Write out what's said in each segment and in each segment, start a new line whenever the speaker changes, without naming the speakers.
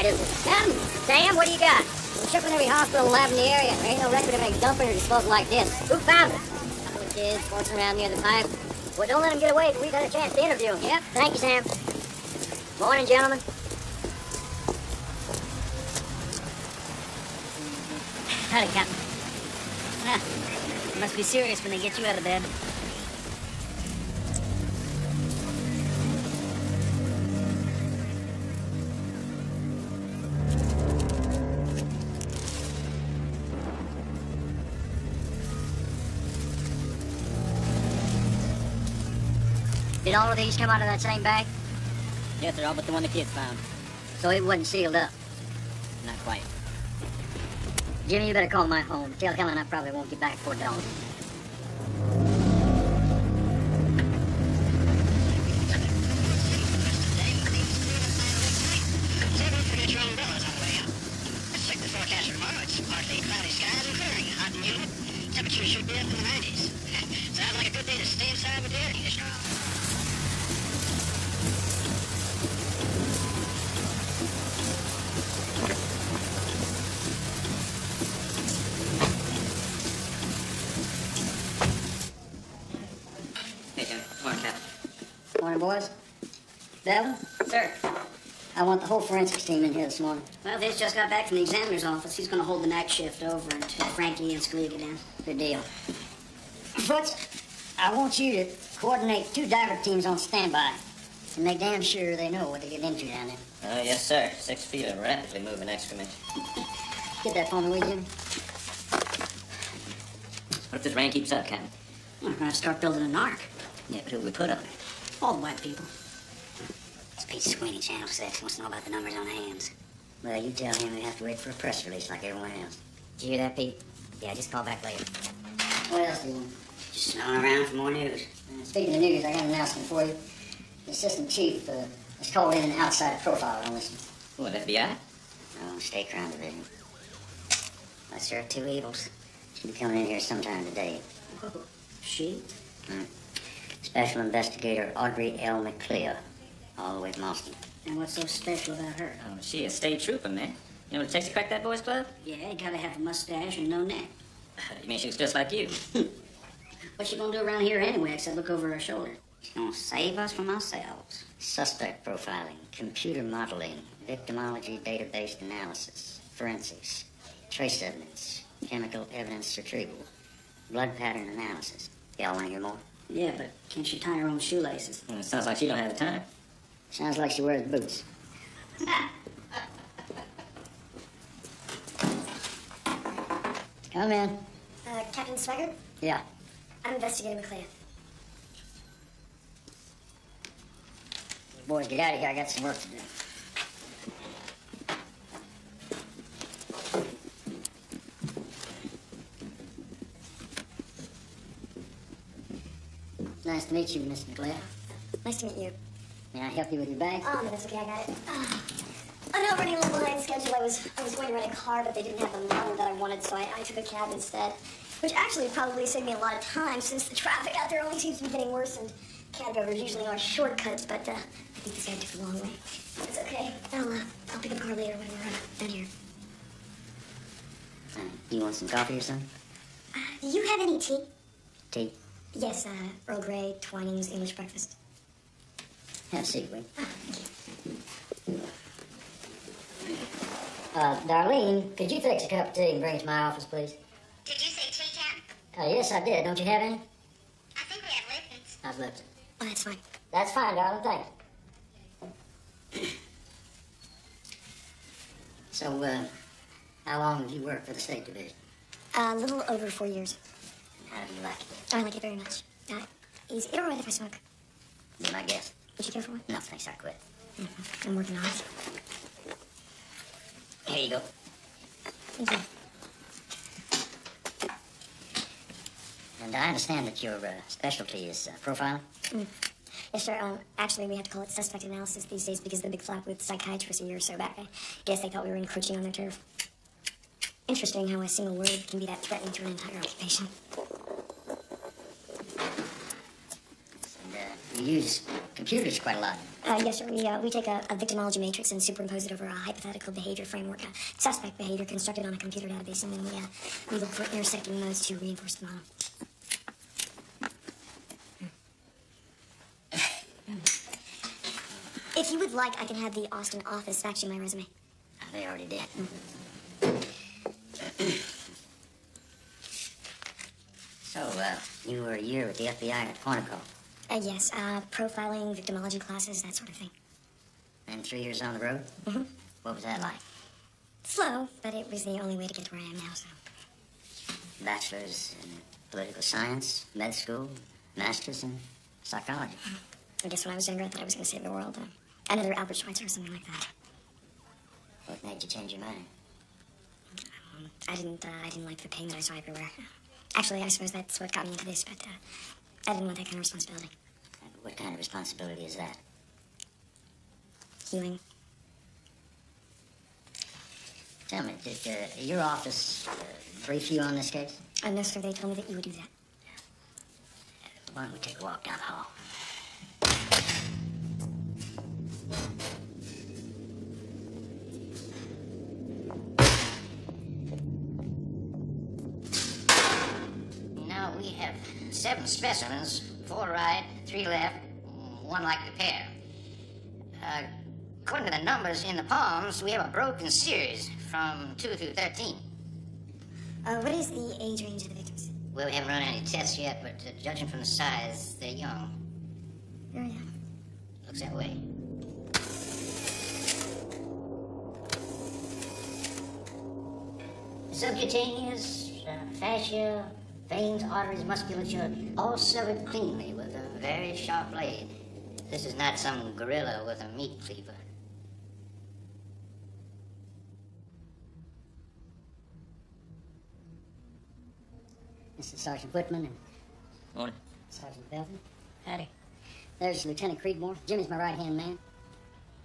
right, is it? Sam, what do you got? We're tripping every hospital and lab in the area. There ain't no record of any dumping or disposal like this. Who found it? Couple of kids forcing around near the pipe. Well, don't let them get away till we've had a chance to interview them. Yep, thank you, Sam. Morning, gentlemen.
Howdy, Captain. Must be serious when they get you out of bed.
Did all of these come out of that same bag?
Yes, sir, all but the one the kids found.
So it wasn't sealed up.
Not quite.
Jimmy, you better call my home. Tell Helen I probably won't get back before dawn.
Temperature should be up in the 90s. Sounds like a good day to stay inside with the air conditioner on.
Hey, Jim. Morning, Captain.
Morning, boys. Devlin?
Sir.
I want the whole forensics team in here this morning.
Well, Vince just got back from the examiner's office. He's going to hold the night shift over until Frankie and Scalia get in.
Good deal. Foots, I want you to coordinate 2 diver teams on standby and make damn sure they know what they're getting into down there.
Yes, sir. 6 feet of rapidly moving excrement.
Get that for me, will you, Jimmy?
What if this rain keeps up, Captain?
We're going to start building an ark.
Yeah, but who we put on it?
All the white people.
It's Pete Sweeney, Channel 6. Wants to know about the numbers on the hands. Well, you tell him we have to wait for a press release like everyone else. Did you hear that, Pete? Yeah, just call back later. What else do you want?
Just snowing around for more news.
Speaking of news, I got an announcement for you. The assistant chief has called in an outside profile on this one.
What, FBI?
Oh, State Crime Division. Lesser of 2 evils. She'll be coming in here sometime today.
She?
Special Investigator Audrey L. McClure, all the way from Austin.
And what's so special about her?
Oh, she a state trooper, man. You know what it takes to crack that boys' club?
Yeah, you gotta have a mustache and no neck.
You mean she was just like you?
What's she gonna do around here anyway except look over her shoulder?
She's gonna save us from ourselves. Suspect profiling, computer modeling, victimology database analysis, forensics, trace evidence, chemical evidence retrieval, blood pattern analysis. Y'all wanna hear more?
Yeah, but can she tie her own shoelaces?
Well, it sounds like she don't have the time.
Sounds like she wears boots. Come in.
Captain Swigert?
Yeah.
I'm investigating McClure.
Boys, get out of here. I got some work to do. Nice to meet you, Miss McClure.
Nice to meet you.
May I help you with your bag?
Oh, no, that's okay, I got it. I know I'm running a little behind schedule. I was going to rent a car, but they didn't have the model that I wanted, so I took a cab instead. Which actually probably saved me a lot of time, since the traffic out there only seems to be getting worse, and cab drivers usually are shortcuts, but I think this guy took the long way. It's okay. I'll pick up the car later when we're done here.
You want some coffee or something?
Do you have any tea?
Tea?
Yes, Earl Grey, Twinings, English breakfast.
Have a seat, will you?
Oh, thank you.
Darlene, could you fix a cup of tea and bring it to my office, please?
Did you say tea, Cap?
Yes, I did. Don't you have any?
I think we have Lipton's.
How's Lipton?
Oh, that's fine.
That's fine, darling. Thanks. So, how long have you worked for the State Division?
A little over 4 years.
How do you like it?
I like it very much. Easy. You don't mind if I smoke?
Be my guest.
Would you care for one?
No, thanks. I quit.
I'm working on it.
Here you go.
Thank you.
And I understand that your specialty is profiling?
Yes, sir. Actually, we have to call it suspect analysis these days because of the big flap with psychiatrists a year or so back. I guess they thought we were encroaching on their turf. Interesting how a single word can be that threatening to an entire occupation.
And you use computers quite a lot.
Yes, sir. We take a victimology matrix and superimpose it over a hypothetical behavior framework, suspect behavior constructed on a computer database, and then we look for intersecting modes to reinforce the model. If you would like, I can have the Austin office fax you my resume.
They already did. So, you were a year with the FBI at Quantico,
Yes, profiling, victimology classes, that sort of thing.
and 3 years on the road?
Mm-hmm.
What was that like?
Slow, but it was the only way to get to where I am now, so.
Bachelor's in political science, med school, master's in psychology.
I guess when I was younger, I thought I was going to save the world. Another Albert Schweitzer or something like that.
What made you change your mind?
I didn't like the pain that I saw everywhere. Actually, I suppose that's what got me into this, but I didn't want that kind of responsibility.
What kind of responsibility is that?
Healing.
Tell me, did your office brief you on this case?
No, sir, they told me that you would do that.
Why don't we take a walk down the hall?
Now we have 7 specimens, 4 right, 3 left, 1 like the pair. According to the numbers in the palms, we have a broken series from 2 through 13.
What is the age range of the victims?
Well, we haven't run any tests yet, but judging from the size, they're young.
Very young.
Looks that way. Subcutaneous, fascia, veins, arteries, musculature, all severed cleanly with a very sharp blade. This is not some gorilla with a meat cleaver.
This is Sergeant Whitman and
Morning.
Sergeant Belton.
Howdy.
There's Lieutenant Creedmoor. Jimmy's my right-hand man.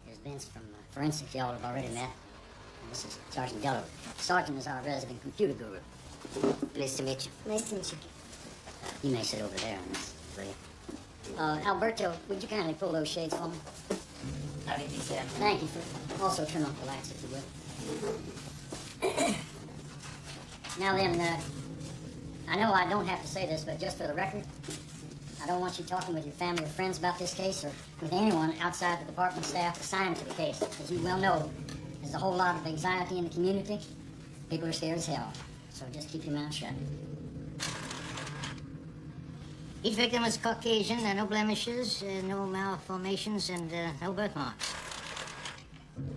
Here's Vince from Forensics. Y'all have already met. And this is Sergeant Geller. Sergeant is our resident computer guru. Pleased to meet you.
Nice to meet you.
You may sit over there on this, will you? Alberto, would you kindly pull those shades for me?
How did you say?
Thank you. Also turn off the lights, if you will. Now then, I know I don't have to say this, but just for the record, I don't want you talking with your family or friends about this case or with anyone outside the department staff assigned to the case. As you well know, there's a whole lot of anxiety in the community. People are scared as hell. So just keep your mouth shut.
Each victim was Caucasian, no blemishes, no malformations, and no birthmarks.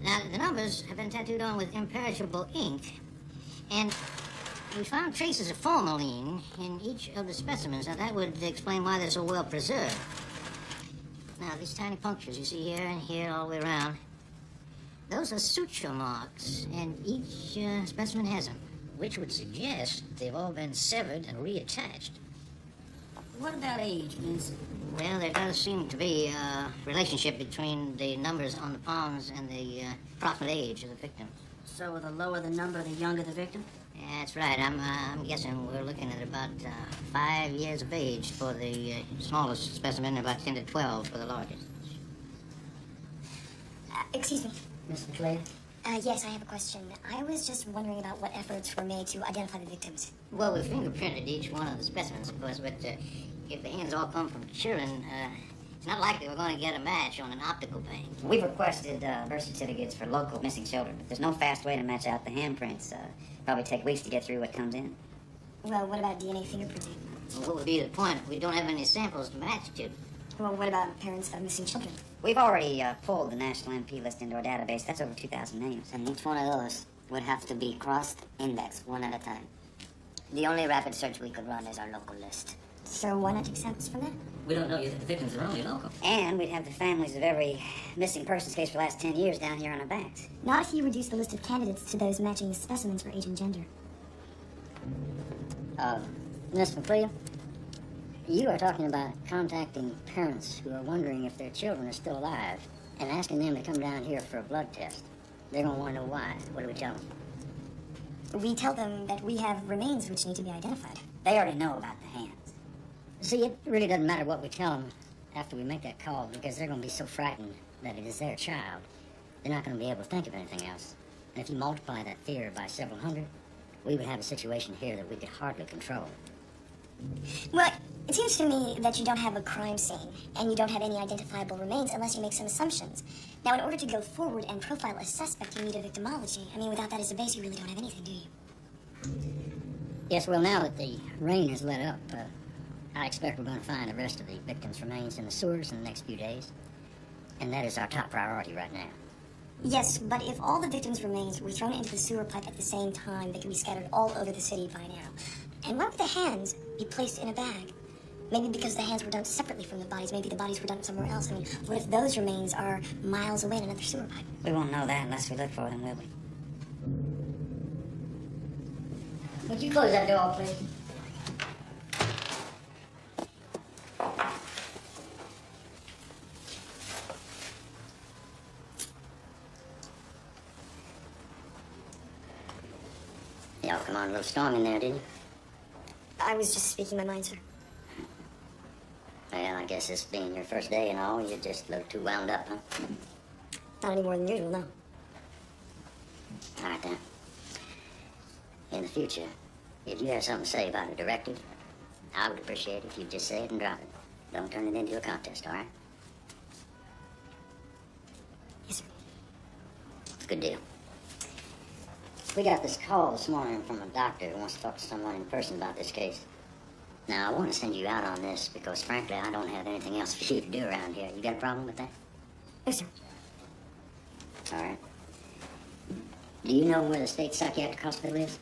Now, the numbers have been tattooed on with imperishable ink, and we found traces of formalin in each of the specimens. Now, that would explain why they're so well preserved. Now, these tiny punctures you see here and here all the way around, those are suture marks, and each specimen has them, which would suggest they've all been severed and reattached.
What about age, Vince?
Well, there does seem to be a relationship between the numbers on the palms and the approximate age of the victim.
So the lower the number, the younger the victim?
Yeah, that's right. I'm guessing we're looking at about 5 years of age for the smallest specimen, and about 10 to 12 for the largest.
Excuse me.
Miss McClay?
Yes, I have a question. I was just wondering about what efforts were made to identify the victims.
Well, we fingerprinted each one of the specimens, of course, but if the hands all come from children, it's not likely we're going to get a match on an optical paint.
We've requested birth certificates for local missing children, but there's no fast way to match out the handprints. Probably take weeks to get through what comes in.
Well, what about DNA fingerprinting?
Well, what would be the point? We don't have any samples to match to.
Well, what about parents of missing children?
We've already pulled the National MP list into our database. That's over 2,000 names.
And each one of those would have to be crossed, indexed, one at a time. The only rapid search we could run is our local list.
So why not take samples from that?
We don't know yet that the victims are only local.
And we'd have the families of every missing persons case for the last 10 years down here on our backs.
Not if you reduce the list of candidates to those matching the specimens for age and gender.
Miss McClellan, you are talking about contacting parents who are wondering if their children are still alive and asking them to come down here for a blood test. They're going to want to know why. What do we tell them?
We tell them that we have remains which need to be identified.
They already know about the hands. See, it really doesn't matter what we tell them after we make that call, because they're going to be so frightened that it is their child, they're not going to be able to think of anything else. And if you multiply that fear by several hundred, we would have a situation here that we could hardly control.
Well, it seems to me that you don't have a crime scene, and you don't have any identifiable remains unless you make some assumptions. Now, in order to go forward and profile a suspect, you need a victimology. I mean, without that as a base, you really don't have anything, do you?
Yes, well, now that the rain has let up, I expect we're going to find the rest of the victims' remains in the sewers in the next few days. And that is our top priority right now.
Yes, but if all the victims' remains were thrown into the sewer pipe at the same time, they could be scattered all over the city by now. And why would the hands be placed in a bag? Maybe because the hands were done separately from the bodies. Maybe the bodies were done somewhere else. I mean, what if those remains are miles away in another sewer pipe?
We won't know that unless we look for them, will we?
Would you close that door, please? Y'all come on a little strong in there, didn't you?
I was just speaking my mind, sir.
Well, I guess this being your first day and all, you just look too wound up, huh?
Not any more than usual, no.
All right, then. In the future, if you have something to say about a directive, I would appreciate it if you just say it and drop it. Don't turn it into a contest, all right?
Yes, sir.
Good deal. We got this call this morning from a doctor who wants to talk to someone in person about this case. Now, I want to send you out on this because, frankly, I don't have anything else for you to do around here. You got a problem with that?
Yes, sir.
All right. Do you know where the state psychiatric hospital is?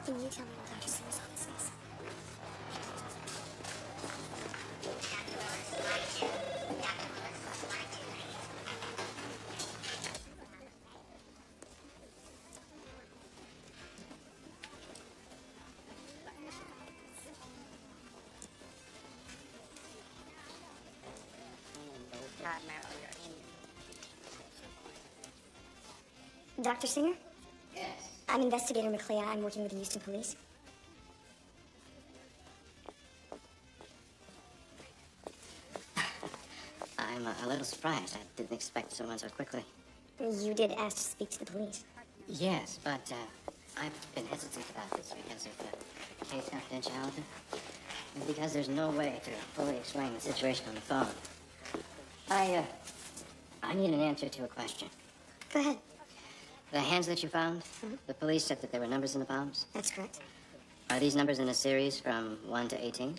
Can you tell me what Dr. Singer's office is? Dr. Singer?
Yes.
I'm Investigator McClea. I'm working with the Houston Police.
I'm a little surprised. I didn't expect someone so quickly.
You did ask to speak to the police.
Yes, but I've been hesitant about this because of the case confidentiality. And because there's no way to fully explain the situation on the phone. I need an answer to a question.
Go ahead.
The hands that you found, the police said that there were numbers in the palms.
That's correct.
Are these numbers in a series from 1 to 18?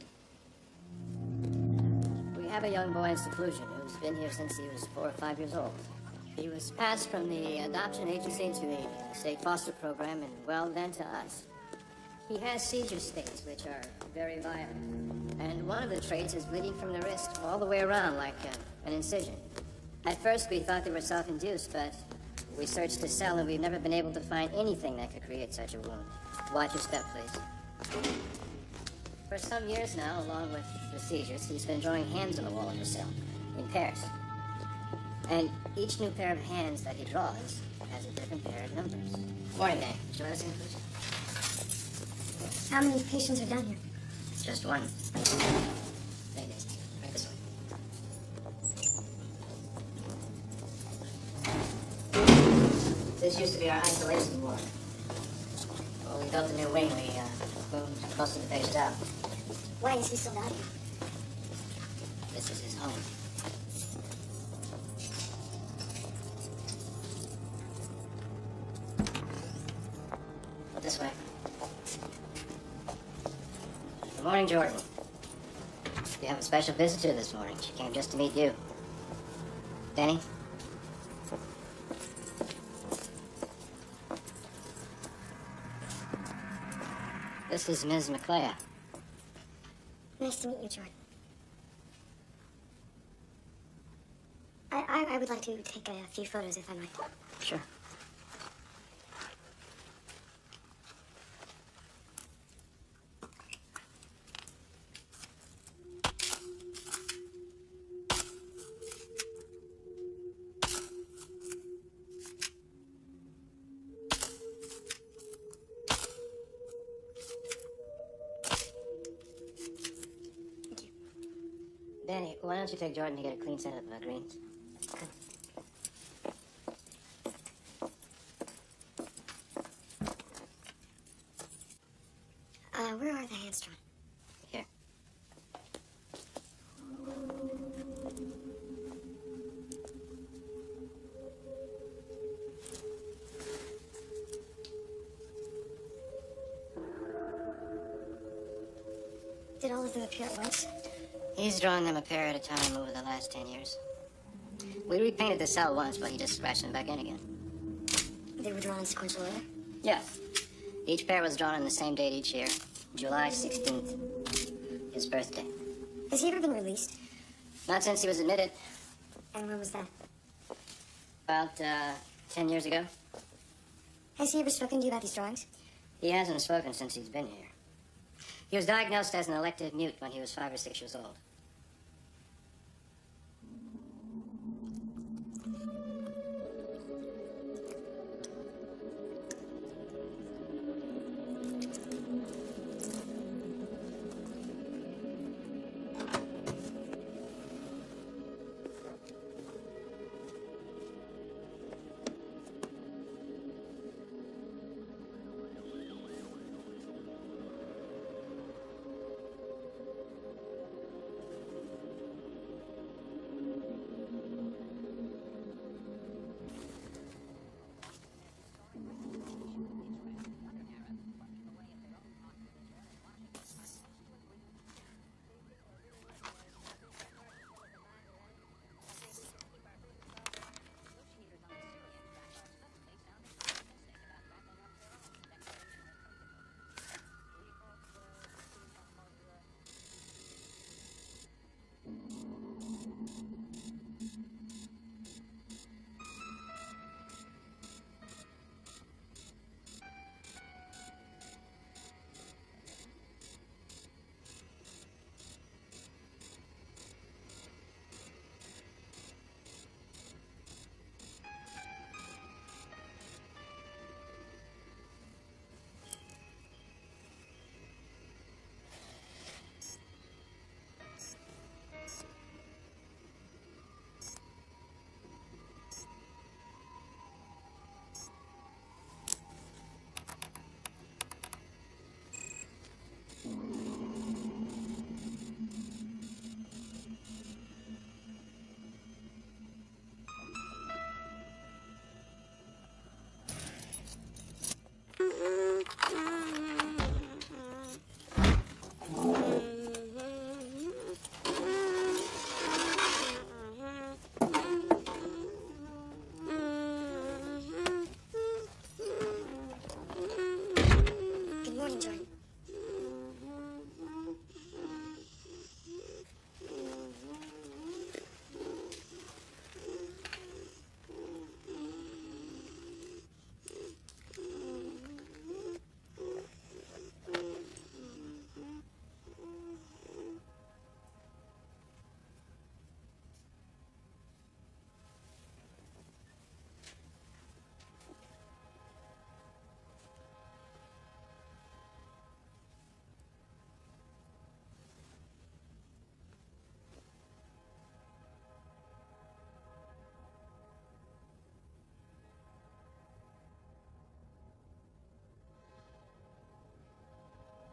We have a young boy in seclusion who's been here since he was 4 or 5 years old. He was passed from the adoption agency to the state foster program and, well, then to us. He has seizure states, which are very violent. And one of the traits is bleeding from the wrist all the way around like an incision. At first, we thought they were self-induced, but we searched his cell and we've never been able to find anything that could create such a wound. Watch your step, please. For some years now, along with the seizures, he's been drawing hands on the wall of his cell, in pairs. And each new pair of hands that he draws has a different pair of numbers. Morning, Dan. Show us in, please.
How many patients are down here?
Just one. Take this. Right this way. This used to be our isolation ward. Well, we built a new wing. We moved most of the patients out.
Why is he still down here?
This is his home. Well, this way. Good morning, Jordan. You have a special visitor this morning. She came just to meet you. Danny? This is Ms. McClea.
Nice to meet you, Jordan. I would like to take a few photos, if I might.
Sure.
Danny, why don't you take Jordan to get a clean set of greens?
Where are the hands drawn?
Here.
Did all of them appear at once?
He's drawn them a pair at a time over the last 10 years. We repainted the cell once, but he just scratched them back in again.
They were drawn in sequential order?
Yeah. Each pair was drawn on the same date each year, July 16th, his birthday.
Has he ever been released?
Not since he was admitted.
And when was that?
About 10 years ago.
Has he ever spoken to you about these drawings?
He hasn't spoken since he's been here. He was diagnosed as an elective mute when he was 5 or 6 years old.
Good morning, Jordan.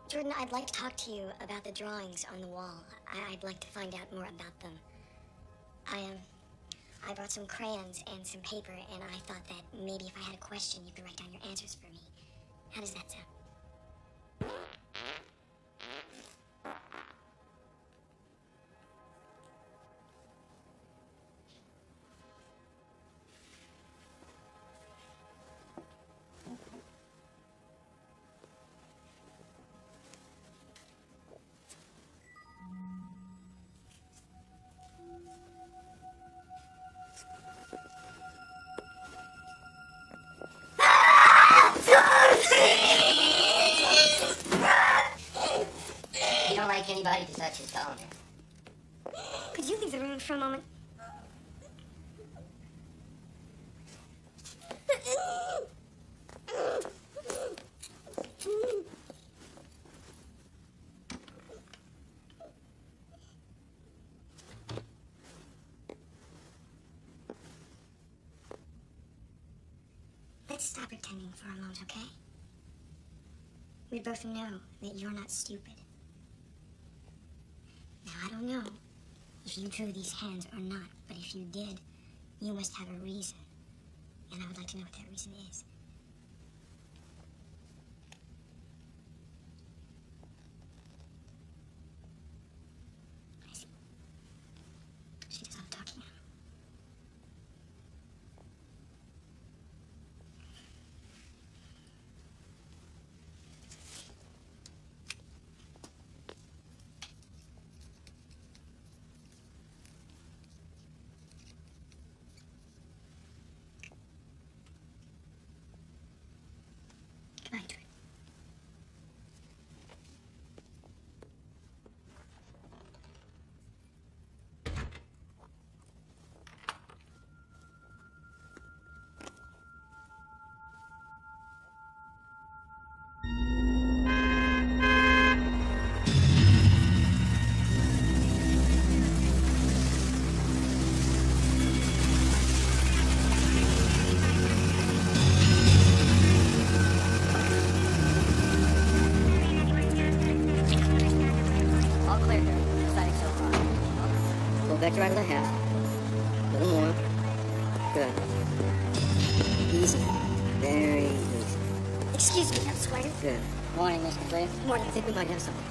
Jordan, I'd like to talk to you about the drawings on the wall. I'd like to find out more about them. I brought some crayons and some paper, and I thought that maybe if I had a question, you could write down your answers for me. How does that sound?
You don't like anybody to touch his phone here.
Could you leave the room for a moment? pretending for a moment, okay? We both know that you're not stupid. Now, I don't know if you drew these hands or not, but if you did, you must have a reason. And I would like to know what that reason is. I see. She does all the talking now. Goodbye, Troy.
All clear here. Exciting so far.
Pull back right to the half. A little more. Good. Easy. Very easy.
Excuse me, Squire.
Good.
Morning, Mr. Clear.
Morning.
I think we might have something.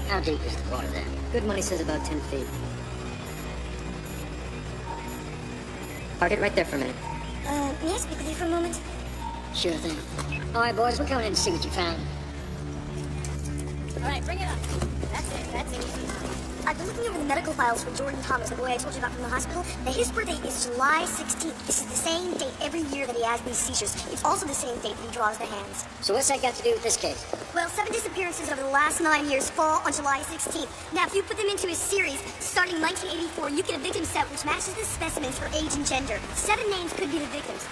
How deep is the water there?
Good money says about 10 feet. Park it right there for a minute.
May I speak with you for a moment?
Sure thing. All right, boys, we're coming in to see what you found.
All right, bring it up. That's it. That's it.
I've been looking over the medical files for Jordan Thomas, the boy I told you about from the hospital. Now, his birthday is July 16th. This is the same date every year that he has these seizures. It's also the same date that he draws the hands.
So what's that got to do with this case?
Well, 7 disappearances over the last 9 years fall on July 16th. Now, if you put them into a series starting 1984, you get a victim set which matches the specimens for age and gender. 7 names could be the victims.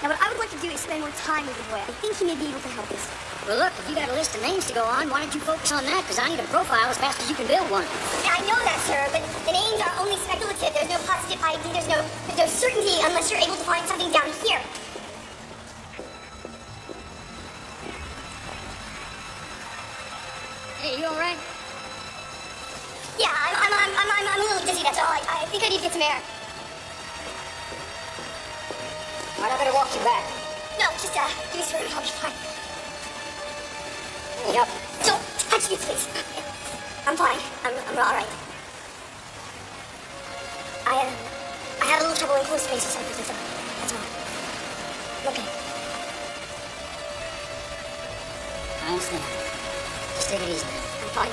Now, what I would like to do is spend more time with the boy. I think he may be able to help us.
Well, look, if you got a list of names to go on, why don't you focus on that? Because I need a profile as fast as you can build one.
Yeah, I know that, sir, but the names are only speculative. There's no positive ID. There's no certainty unless you're able to find something down here.
Hey, you all right?
Yeah, I'm a little dizzy, that's all. I think I need to get some air.
All right, I better walk you back.
No, just, give me some room, I'll be fine.
Hey, up.
Don't touch me, please. I'm fine. I'm all right. I had a little trouble in close spaces, that's all. Okay.
I understand. Just take it easy.
I'm fine.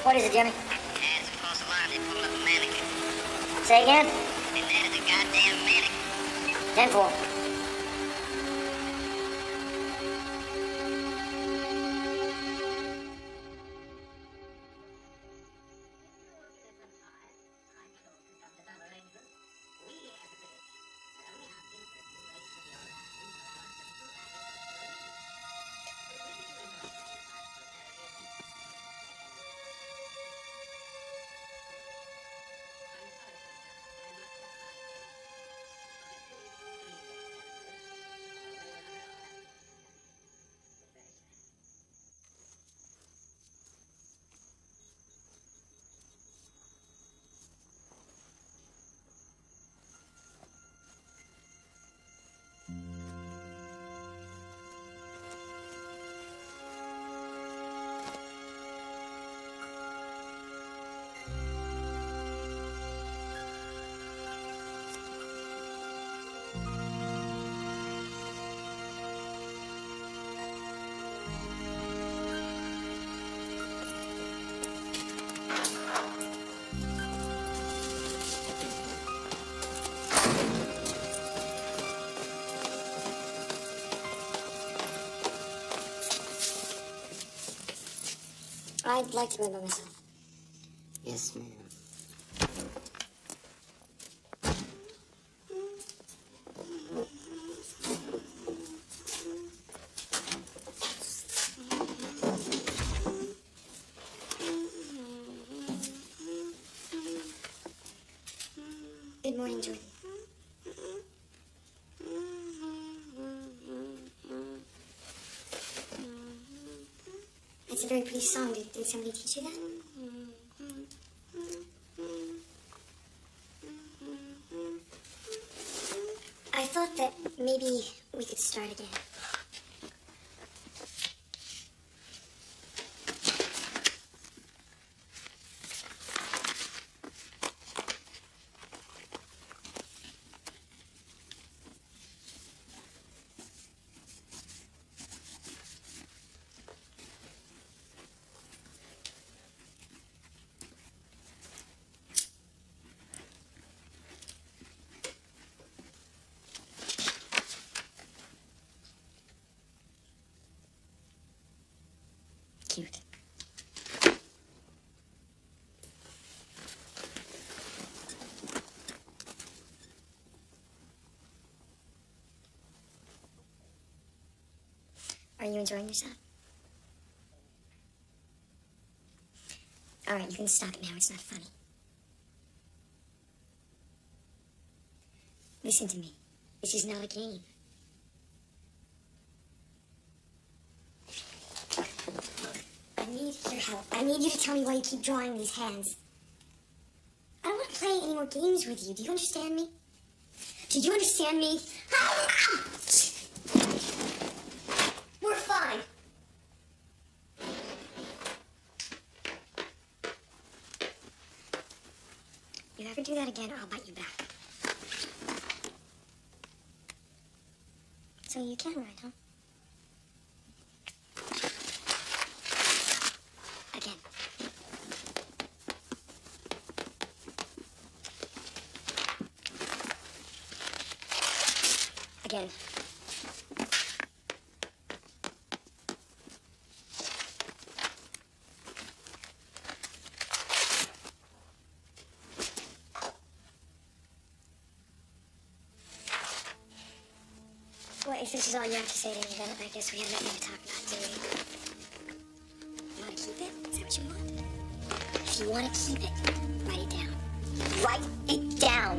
What is it, Jimmy?
Hands across the line, they pulled up a mannequin.
Say again?
And there's a goddamn mannequin.
10-4.
I'd like to live by myself.
Yes, ma'am.
morning, Jordan. That's a very pretty song. Did somebody teach you that? I thought that maybe we could start again. Cute. Are you enjoying yourself? All right, you can stop it now. It's not funny. Listen to me. This is not a game. I need your help. I need you to tell me why you keep drawing these hands. I don't want to play any more games with you. Do you understand me? Do you understand me? We're fine. You ever do that again, I'll bite you back. So you can write, huh? Again. Again. Well, if this is all you have to say to me, then I guess we have nothing to talk about, do we? You want to keep it? Is that what you want? If you want to keep it, write it down. Write it down!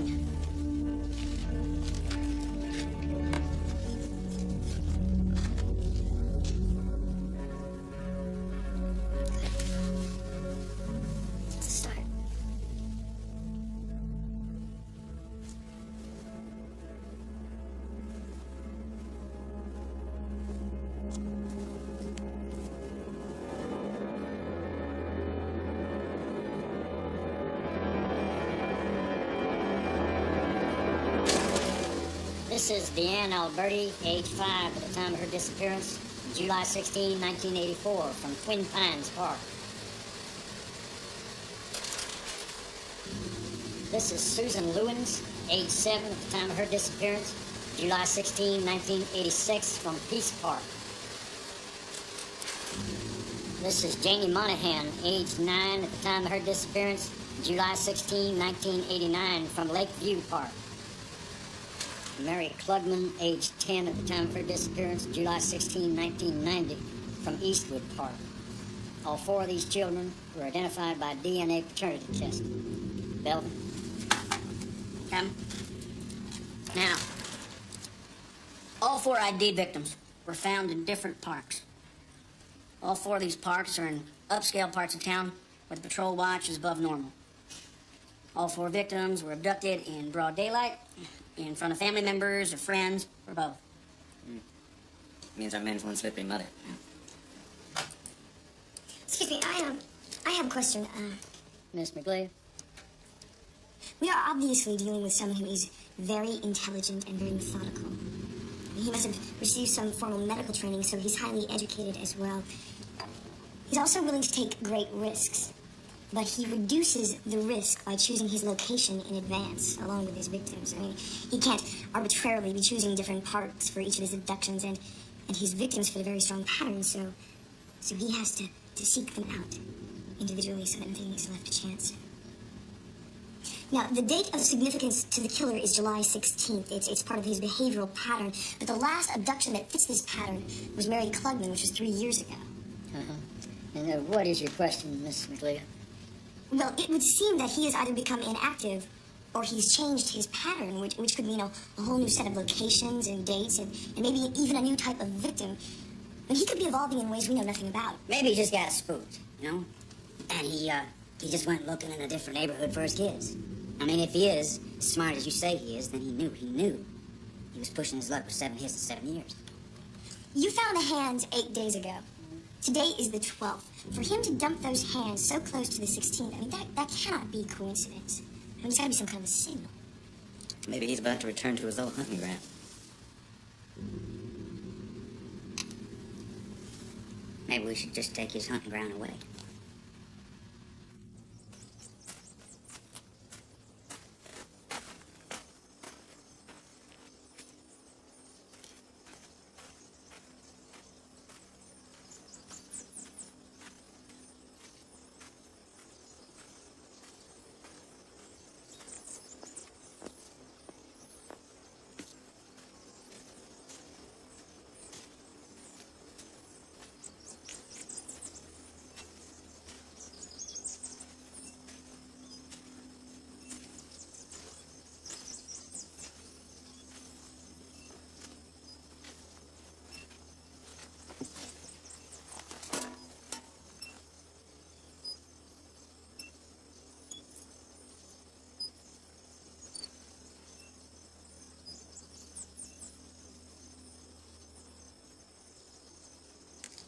It's a start.
This is Deanne Alberti, age 5 at the time of her disappearance, July 16, 1984, from Twin Pines Park. This is Susan Lewins, age 7 at the time of her disappearance, July 16, 1986, from Peace Park. This is Janie Monahan, age 9 at the time of her disappearance, July 16, 1989, from Lakeview Park. Mary Klugman, age 10 at the time of her disappearance, July 16, 1990, from Eastwood Park. All 4 of these children were identified by DNA paternity test. Belvin.
Come. Now, all 4 ID victims were found in different parks. All 4 of these parks are in upscale parts of town where the patrol watch is above normal. All 4 victims were abducted in broad daylight, in front of family members or friends, or both.
Means our man's one slippery mother.
Excuse me, I have a question.
Miss McGlee?
We are obviously dealing with someone who is very intelligent and very methodical. He must have received some formal medical training, so he's highly educated as well. He's also willing to take great risks, but he reduces the risk by choosing his location in advance, along with his victims. I mean, he can't arbitrarily be choosing different parts for each of his abductions, and his victims fit a very strong pattern, so he has to seek them out individually so that nothing is left to chance. Now, the date of significance to the killer is July 16th. It's part of his behavioral pattern, but the last abduction that fits this pattern was Mary Klugman, which was 3 years ago.
Uh-huh. And what is your question, Miss McGlee?
Well, it would seem that he has either become inactive Or he's changed his pattern, which could mean a whole new set of locations and dates and maybe even a new type of victim. And he could be evolving in ways we know nothing about.
Maybe he just got spooked, you know? And he just went looking in a different neighborhood for his kids. I mean, if he is as smart as you say he is, then he knew. He was pushing his luck with 7 hits in 7 years.
You found the hands 8 days ago. Today is the 12th. For him to dump those hands so close to the 16th, I mean, that cannot be coincidence. I mean, there's got to be some kind of a signal.
Maybe he's about to return to his old hunting ground. Maybe we should just take his hunting ground away.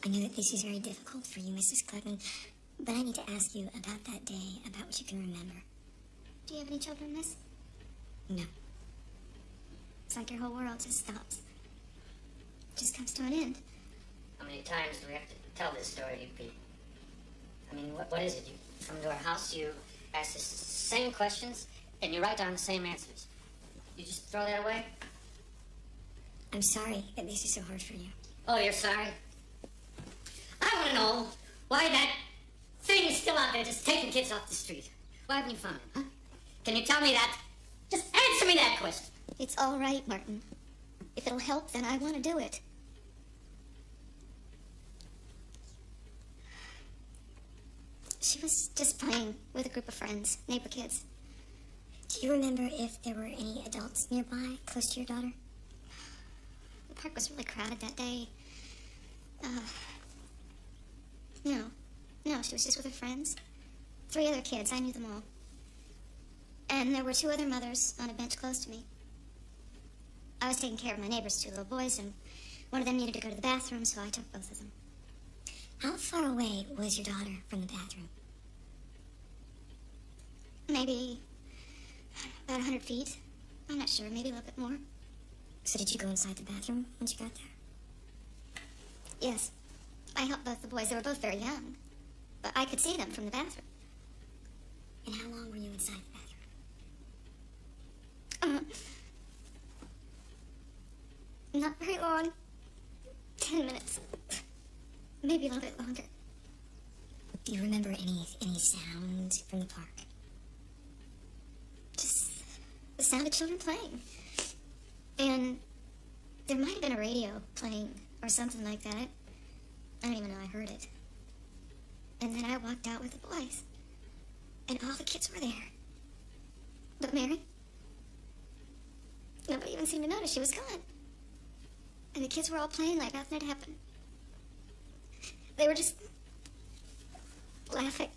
I know that this is very difficult for you, Mrs. Clegman, but I need to ask you about that day, about what you can remember. Do you have any children, miss? No. It's like your whole world just stops. It just comes to an end.
How many times do we have to tell this story to you people? I mean, what is it? You come to our house, you ask the same questions, and you write down the same answers. You just throw that away?
I'm sorry that this is so hard for you.
Oh, you're sorry? I want to know why that thing is still out there just taking kids off the street. Why haven't you found it, huh? Can you tell me that? Just answer me that question.
It's all right, Martin. If it'll help, then I want to do it. She was just playing with a group of friends, neighbor kids. Do you remember if there were any adults nearby, close to your daughter? The park was really crowded that day. No, she was just with her friends. 3 other kids, I knew them all. And there were 2 other mothers on a bench close to me. I was taking care of my neighbor's 2 little boys, and one of them needed to go to the bathroom, so I took both of them. How far away was your daughter from the bathroom? Maybe about 100 feet. I'm not sure, maybe a little bit more. So did you go inside the bathroom once you got there? Yes. I helped both the boys. They were both very young. But I could see them from the bathroom. And how long were you inside the bathroom? Not very long. 10 minutes. Maybe a little bit longer. Do you remember any sounds from the park? Just the sound of children playing. And there might have been a radio playing or something like that. I don't even know I heard it. And then I walked out with the boys. And all the kids were there. But Mary? Nobody even seemed to notice she was gone. And the kids were all playing like nothing had happened. They were just laughing.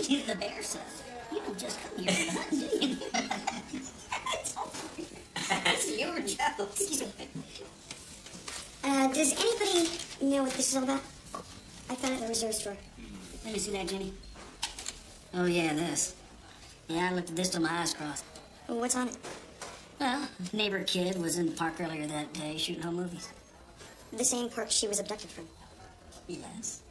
You're the bear son. You don't just come here for fun, do you? That's your joke.
Excuse me. Does anybody know what this is all about? I found it in the reserve store.
Let me see that, Jenny. Oh, yeah, this. Yeah, I looked at this till my eyes crossed.
What's on it?
Well, neighbor kid was in the park earlier that day shooting home movies.
The same park she was abducted from.
Yes.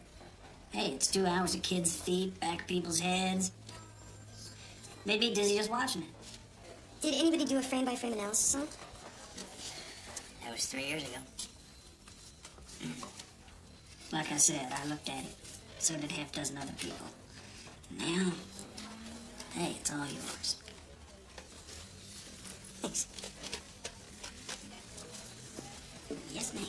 Hey, it's 2 hours of kids' feet, back people's heads. They'd be dizzy just watching it.
Did anybody do a frame-by-frame analysis on it?
was 3 years ago. Like I said, I looked at it. So did half dozen other people. Now, hey, it's all yours.
Thanks.
Yes, ma'am.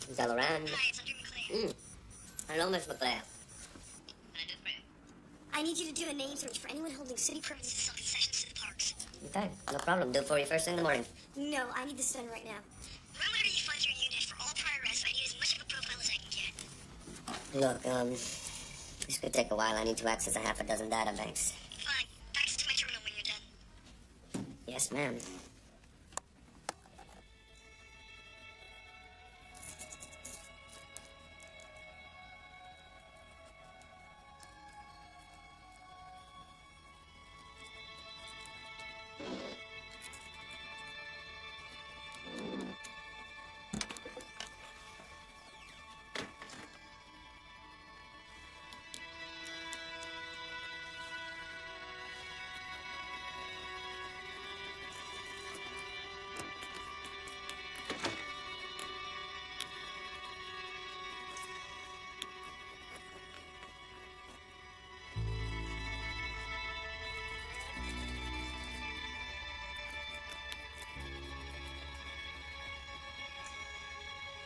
Is that around?
Hi, it's Andrew McLean.
Hello, Miss McLeod.
What can I do for you?
I need you to do a name search for anyone holding city permits to sell concessions to the parks.
Okay, no problem. Do it for you first thing in the morning.
No, I need this done right now.
Run whatever you find through your unit for all prior arrests. I need as much of a profile as I can get.
Look, this could take a while. I need to access a half a dozen databanks.
Fine. Fax it to my terminal when you're done.
Yes, ma'am.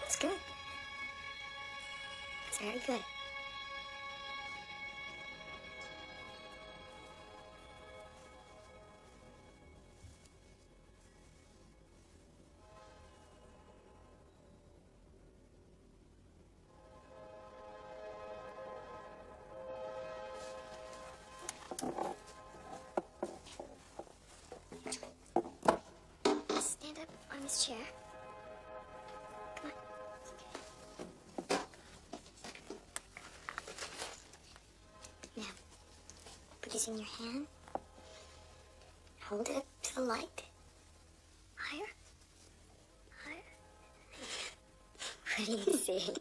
It's good. It's very good. Stand up on this chair. Come on. Now, put this in your hand. Hold it up to the light. Higher. Higher. What do you see?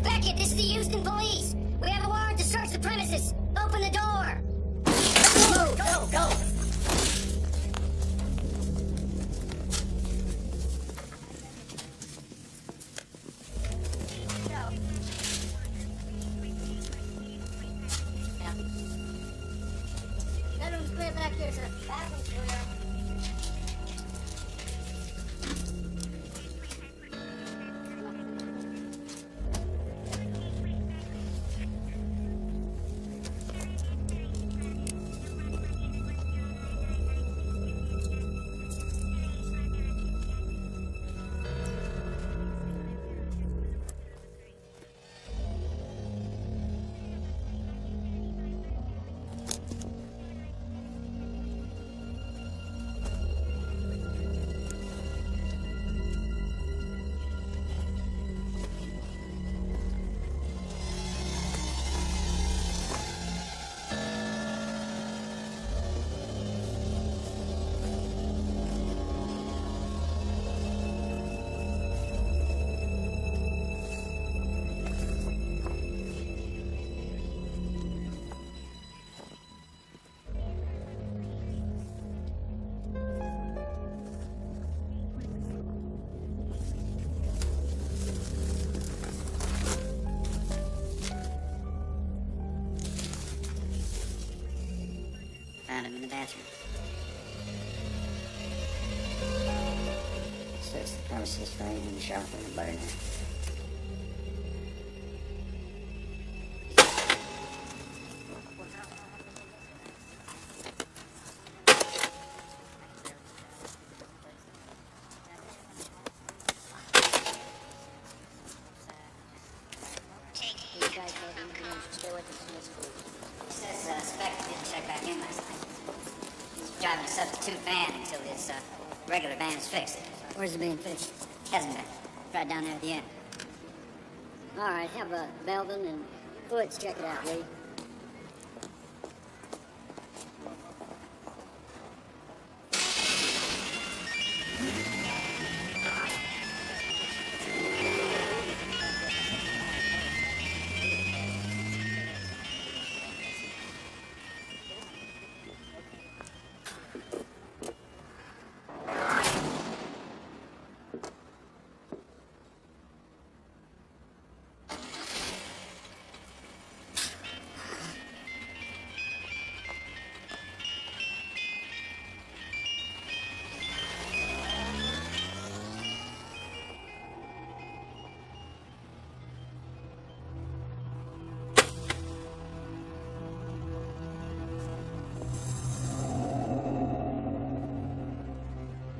Beckett, this is the Houston police. We have a warrant to search the premises. Open the door. Go. Bedroom's clear back here, sir. Bathroom's clear.
found him in the bathroom.
Search the premises for anything sharper than a butter knife.
Says Spec didn't check back in last night. He's driving a substitute van until his regular van is fixed.
Where's it being fixed?
Hasn't been. Right down there at the end.
All right, have Belvin and Foots check it out, will you?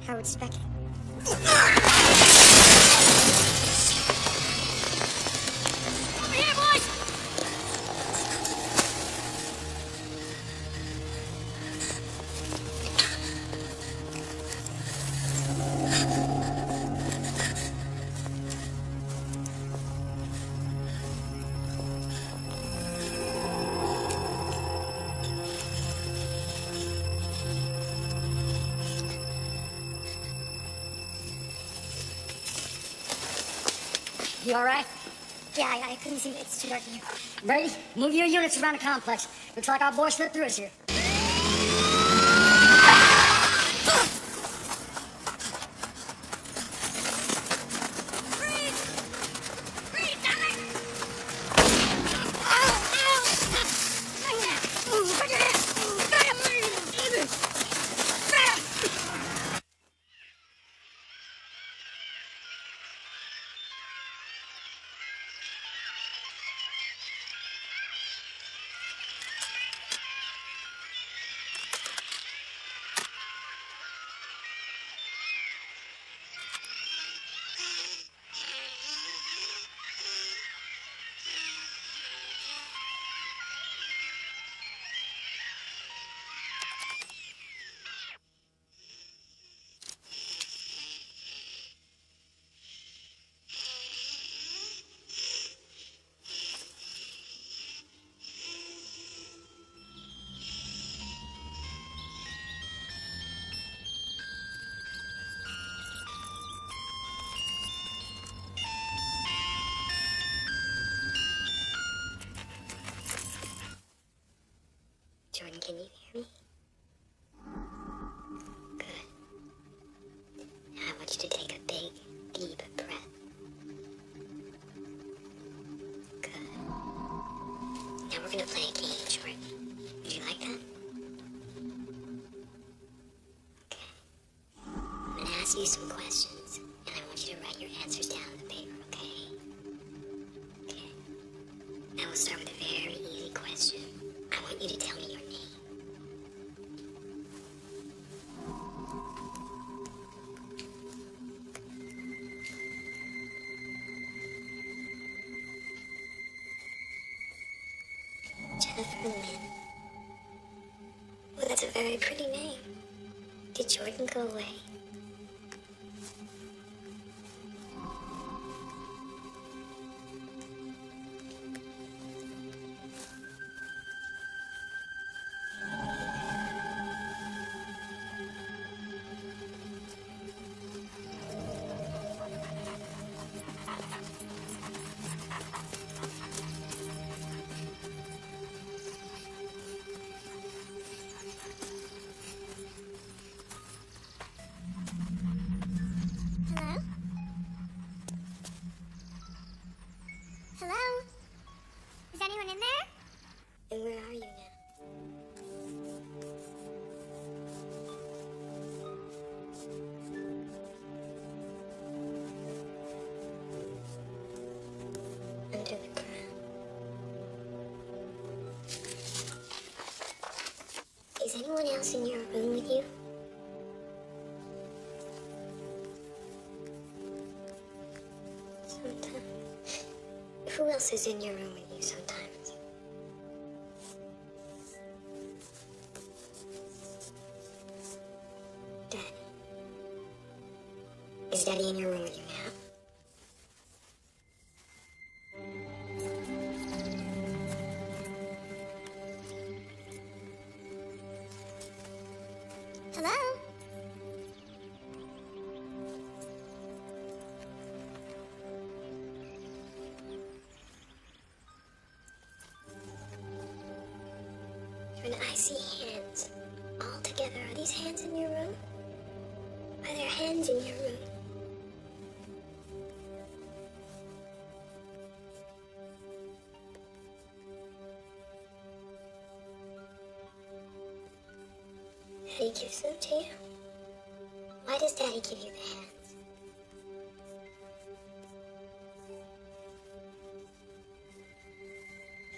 Howard Speck.
You all right?
Yeah, I couldn't see. It's too dark in here.
Brady, move your units around the complex. Looks like our boy slipped through us here.
Jordan, can you hear me? Good. Now I want you to take a big, deep breath. Good. Now we're gonna play a game, Jordan. Would you like that? Okay. I'm gonna ask you some questions, and I want you to write your answers down on the paper, okay? Okay. Now we'll start with a very easy question. I want you to tell me your name. Jennifer Lynn. Well, that's a very pretty name. Did Jordan go away? anyone else in your room with you? Sometimes. Who else is in your room with you sometimes? Daddy. Is Daddy in your room with you now? Hello? When I see hands all together, are these hands in your room? Are there hands in your room? Daddy gives them to you? Why does Daddy give you the hands?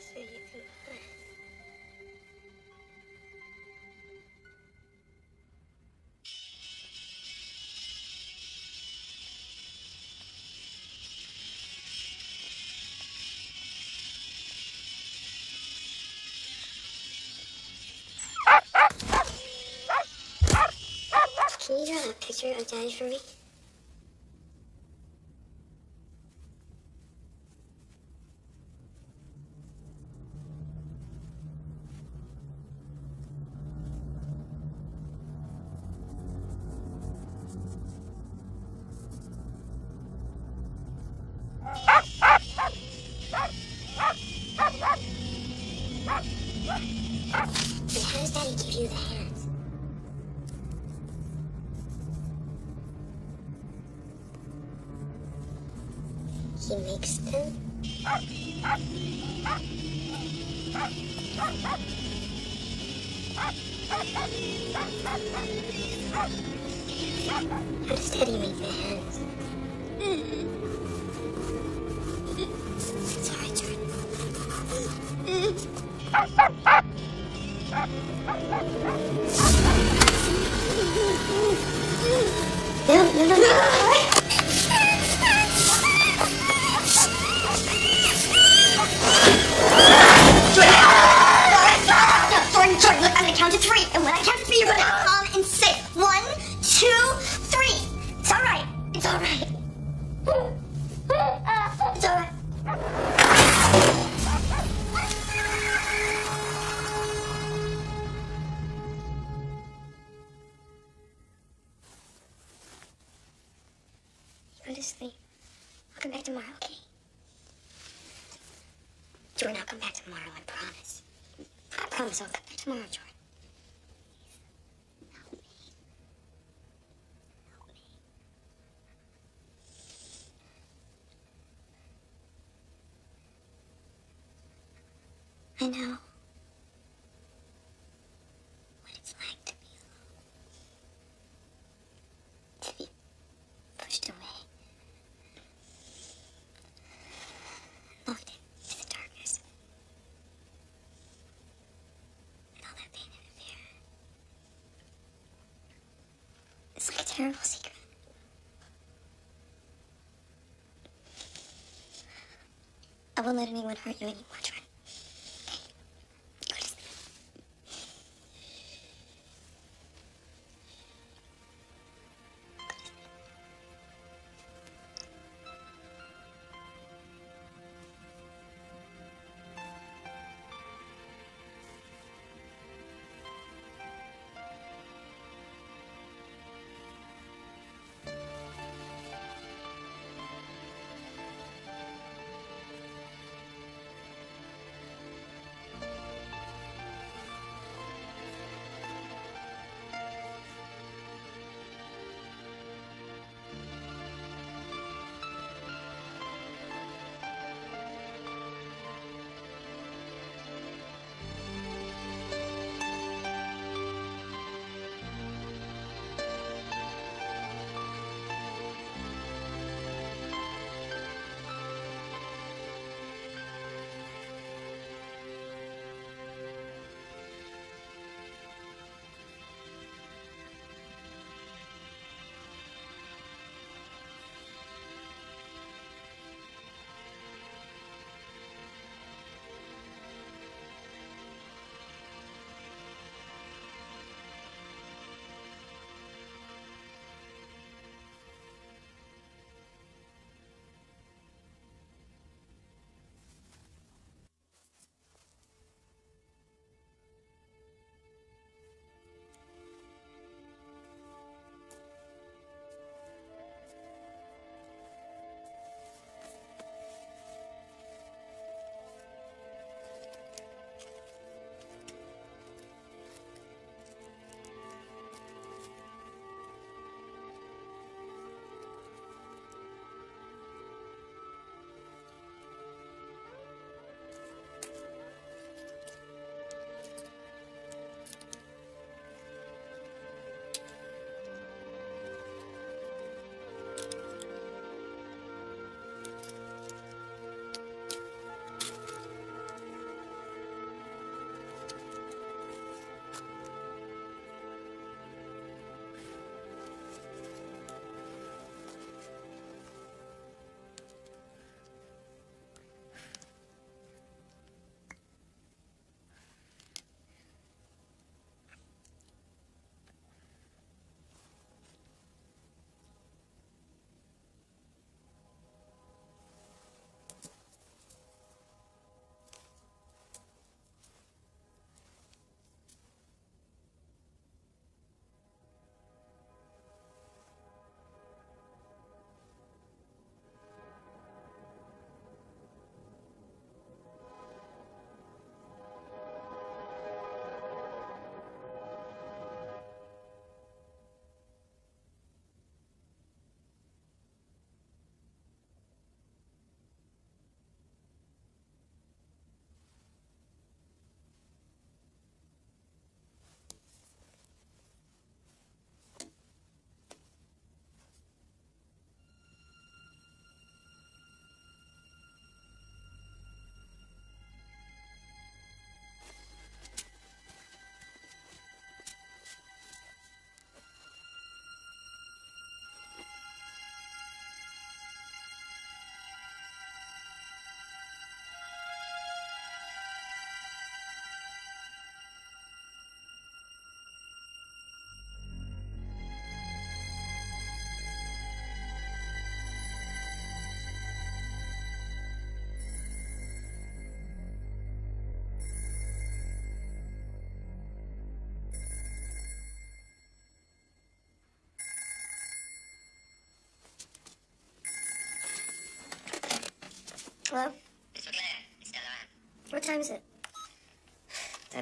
So you can play. Can you draw a picture of Daddy for me? And how does Daddy give you the hands? He makes them? How does Daddy make the hands? It's alright, Jordan. No. Jordan, look, I'm gonna count to 3, and when I count to 3, you're gonna come and say 1, 2, 3. It's alright. It's alright. It's alright. Go to sleep. I'll come back tomorrow, okay? Jordan, I'll come back tomorrow, I promise. I promise I'll come back tomorrow, Jordan. I know what it's like to be alone. To be pushed away. Locked into the darkness. And all that pain and fear. It's like a terrible secret. I won't let anyone hurt you anymore, Jordan. Go to sleep.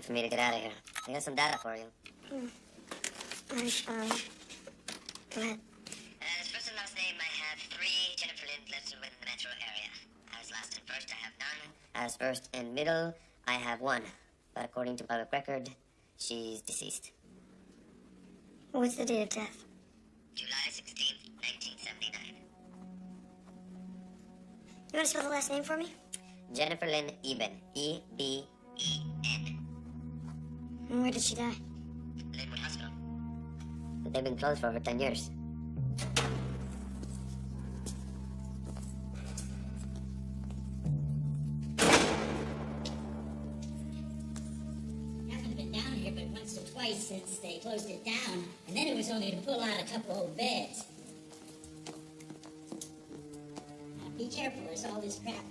for me to get out of here. I got some data for you.
Go ahead.
As first and last name, I have 3 Jennifer Lynn listed within the metro area. As last and first, I have none. As first and middle, I have 1. But according to public record, she's deceased.
What's the date of death?
July 16th, 1979.
You want to spell the last name for me?
Jennifer Lynn Eben. E-B-E-N.
And where did she die?
Linwood Hospital. They've been closed for over 10 years.
I haven't been down here but once or twice since they closed it down, and then it was only to pull out a couple old beds. Now, be careful, there's all this crap around.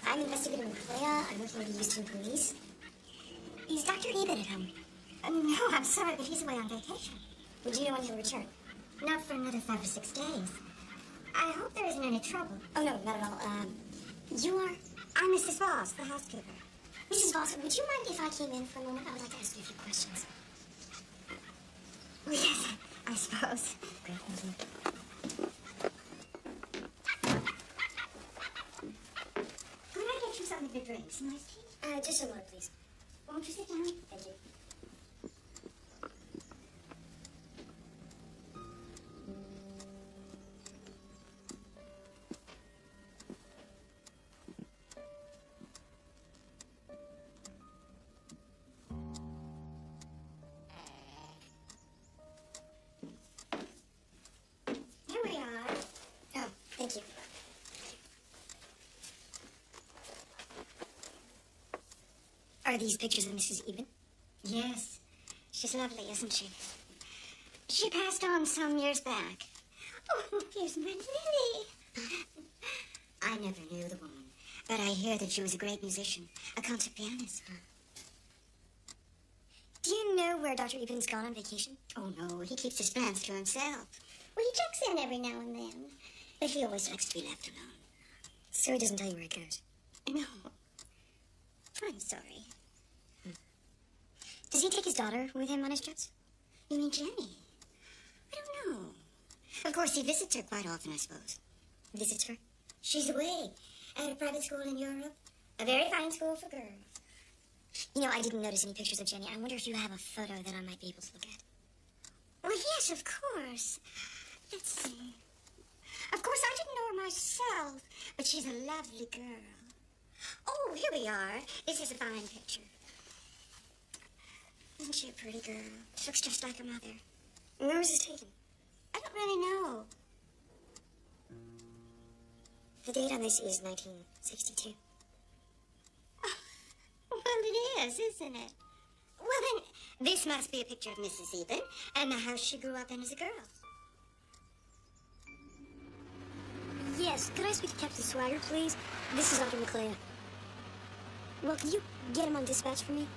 I'm investigator Clea. I'm working with the Houston police. Is Dr. Eben at home? No, I'm sorry, but he's away on vacation. Would you know when he'll return? Not for another 5 or 6 days. I hope there isn't any trouble. Oh, no, not at all. You are? I'm Mrs. Voss, the housekeeper. Mrs. Voss, would you mind if I came in for a moment? I would like to ask you a few questions. Oh, yes, I suppose. Great, thank you. Could I get you something to drink? Some iced tea? Just a moment, please. Won't you sit down? Thank you. Here we are. Oh, thank you. Are these pictures of Mrs. Eben? Yes. She's lovely, isn't she? She passed on some years back. Oh, here's my Lily. I never knew the woman, but I hear that she was a great musician, a concert pianist. Do you know where Dr. Eben's gone on vacation?
Oh, no, he keeps his plans to himself.
Well, he checks in every now and then.
But he always likes to be left alone.
So he doesn't tell you where he goes.
No. I'm sorry.
Does he take his daughter with him on his trips?
You mean Jenny? I don't know. Of course, he visits her quite often, I suppose.
Visits her?
She's away at a private school in Europe. A very fine school for girls.
You know, I didn't notice any pictures of Jenny. I wonder if you have a photo that I might be able to look at.
Well, yes, of course. Let's see. Of course, I didn't know her myself, but she's a lovely girl. Oh, here we are. This is a fine picture. Isn't she a pretty girl? She looks just like her mother.
Where was this taken?
I don't really know.
The date on this is 1962.
Well, it is, isn't it? Well, then, this must be a picture of Mrs. Eben and the house she grew up in as a girl.
Yes, could I speak to Captain Swagger, please? This is Dr. McClay. Well, could you get him on dispatch for me?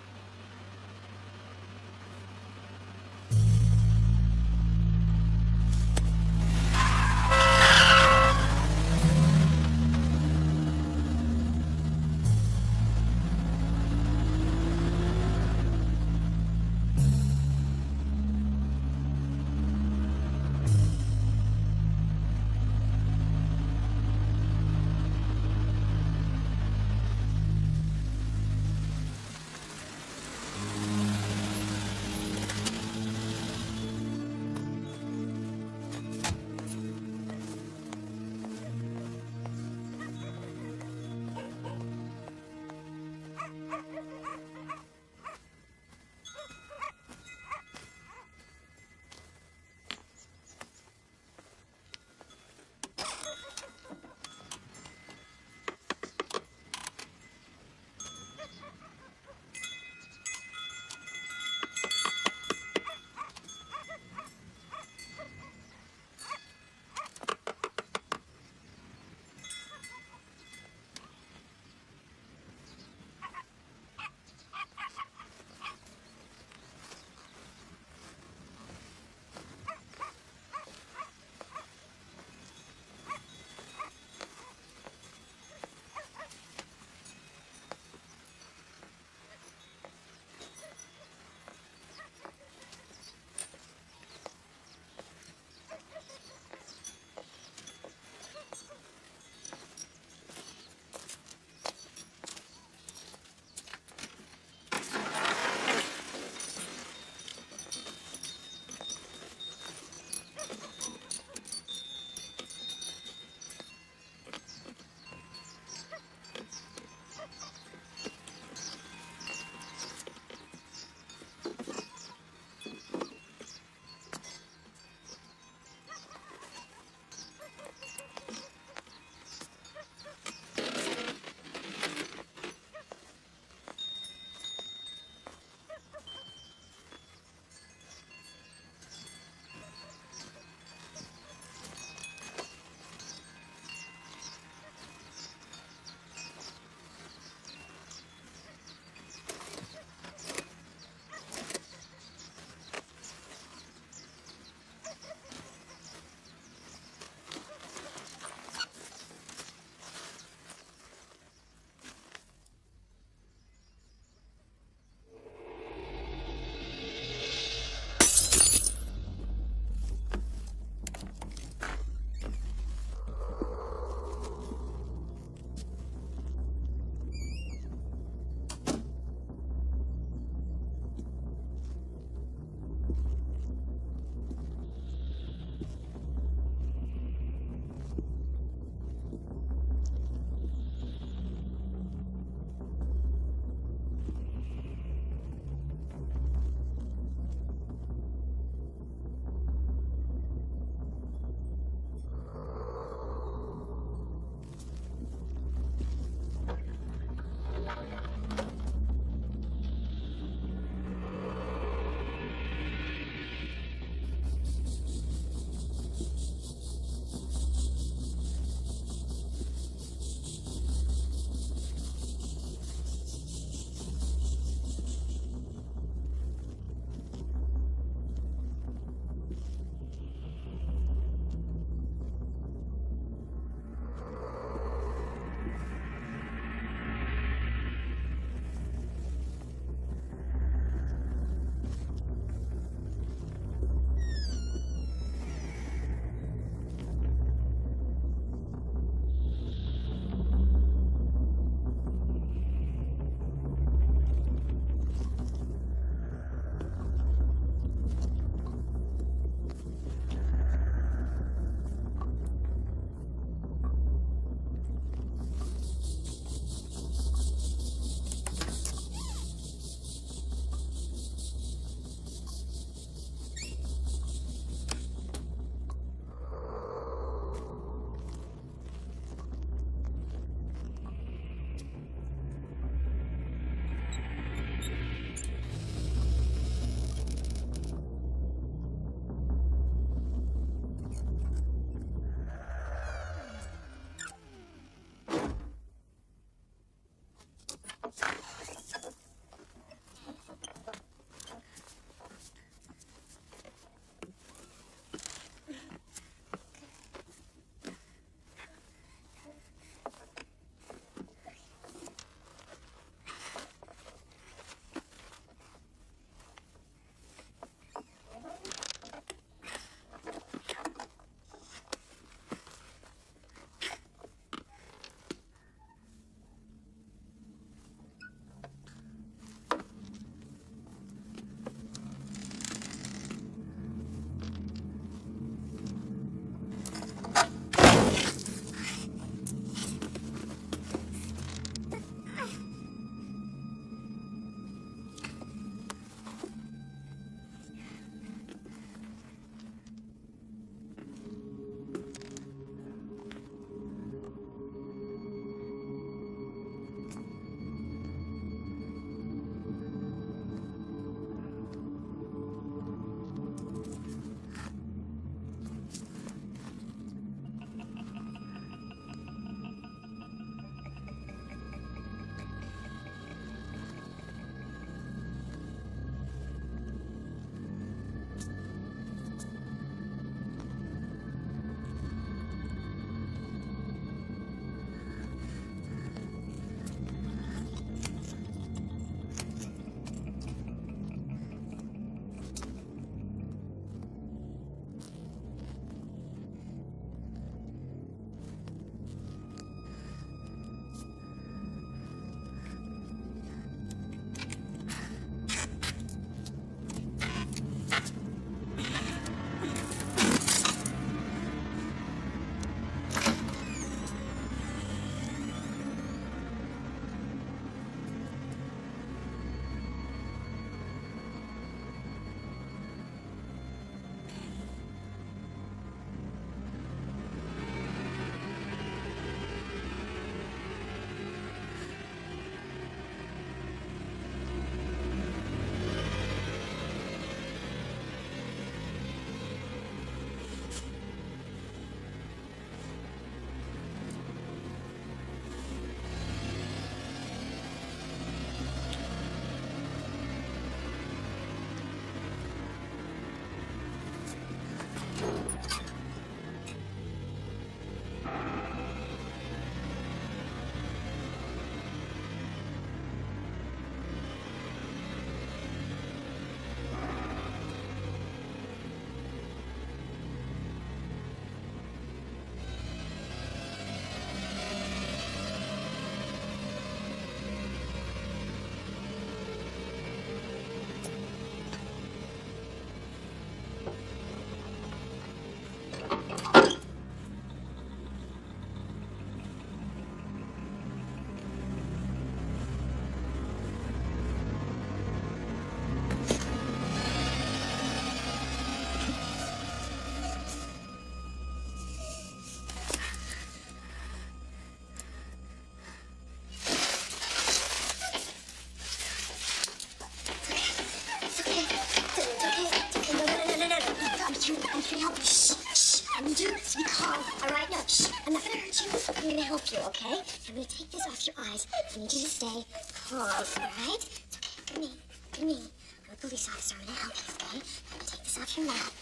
okay? I'm gonna take this off your eyes. I need you to stay calm, all right? It's okay. Look at me. I'm a police officer. I'm gonna help you, okay? I'm gonna take this off your mouth.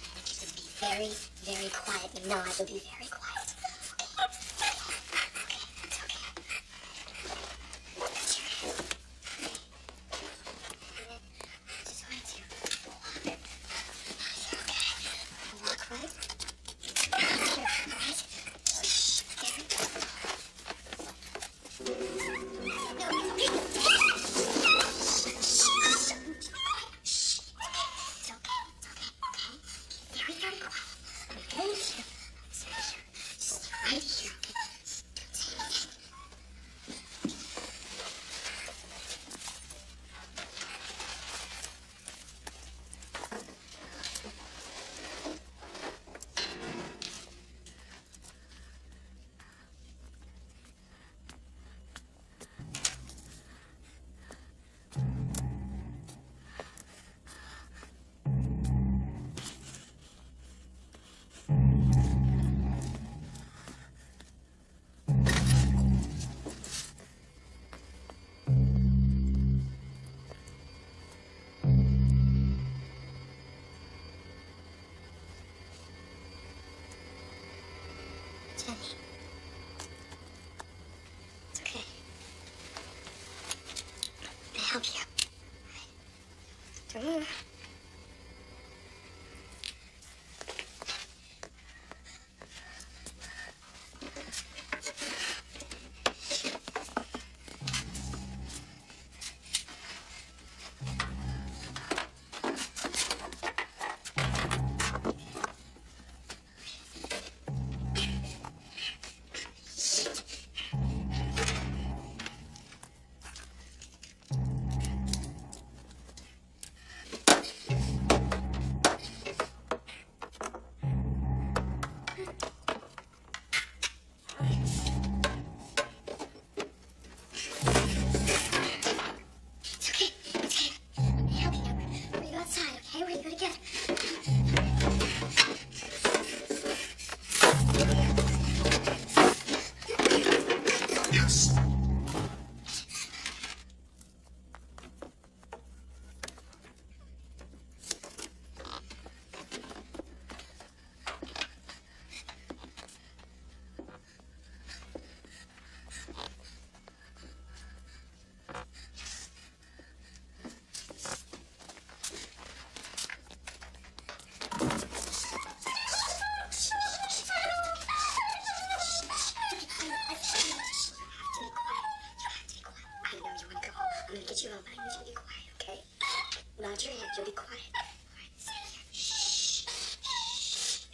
I need you to be very, very quiet. You know I will be very quiet. Okay? It's okay. That's your hand. Okay. And then I just want to walk. You're okay. Walk right. Here, all right? Shh. Very good. No, okay. It's okay. Very, very quiet. I'm right here. Just right here. Okay? Don't say anything. Jenny. It's okay. Can I help you? Don't move. It's okay. It's okay. Let me help you. We're gonna go outside, okay? We're gonna go together. I know you want to go. I'm gonna get you home, but I need you to be quiet, okay? Nod your head. You'll be quiet. All right, stay here. Shh. Shh.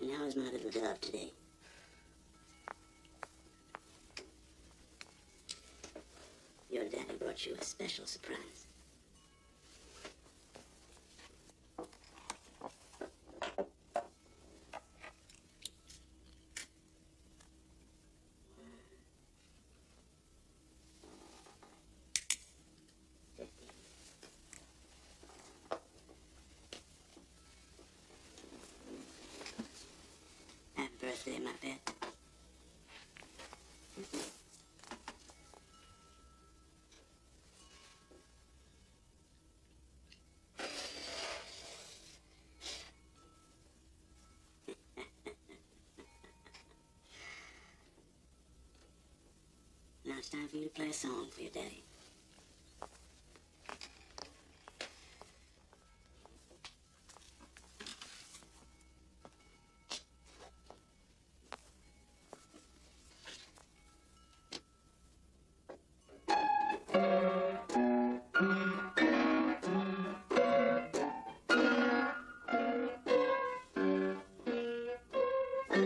And how is my little dove today? Your daddy brought you a special surprise. Happy birthday, my pet. Now it's time for you to play a song for your daddy. And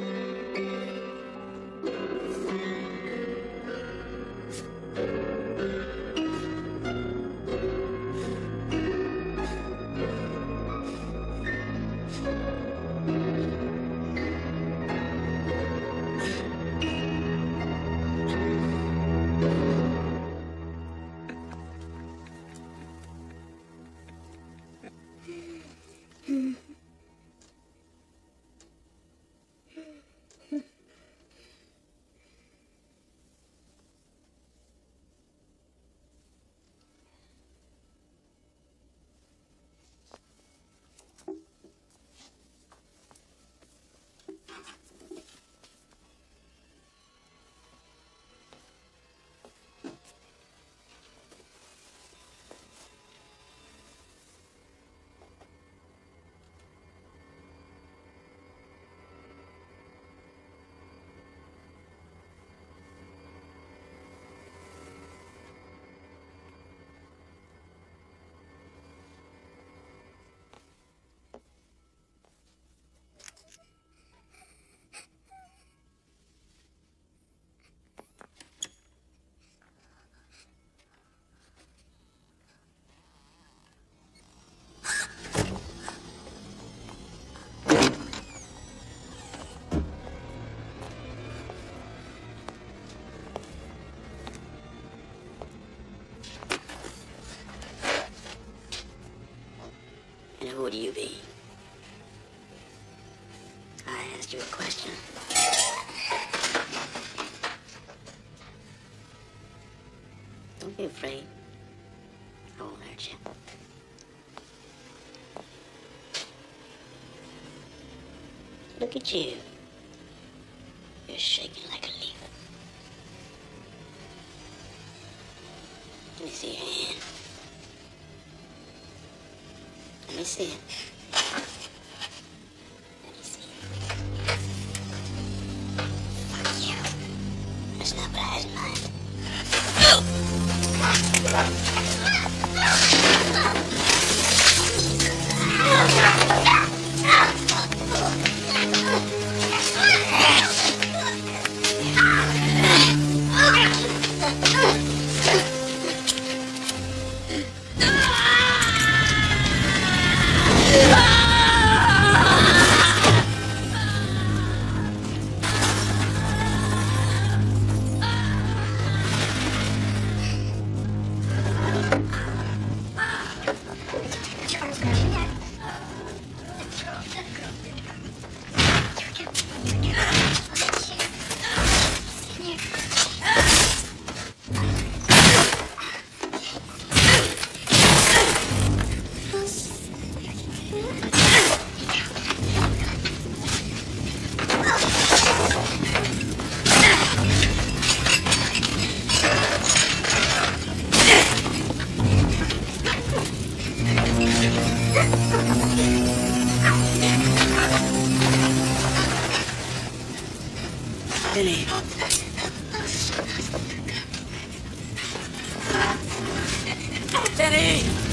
who would you be? I asked you a question. Don't be afraid. I won't hurt you. Look at you. You're shaking like a leaf. Let me see your hand. Let me see it. Let me see it. Fuck you. That's not what I had in mind. Benny. Benny!